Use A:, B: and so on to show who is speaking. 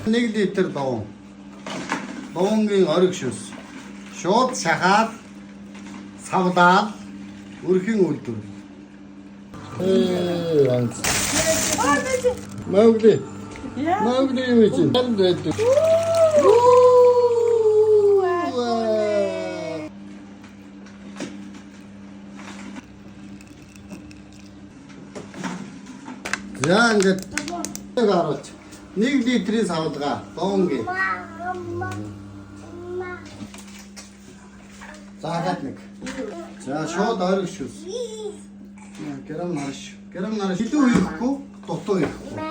A: 1 литр дуун. Дуунгийн ориг шүс. Шууд шахаад савлаад өрхийн үйлдвэр. Маугли. Маугли юм чинь. За ингээд гараач. 1 литрийн савлгаа дуунгийн. Заагаад нэг. За шууд ориг шүс. Гэрам нарш. Илүү хийхгүй, дутуу хийхгүй.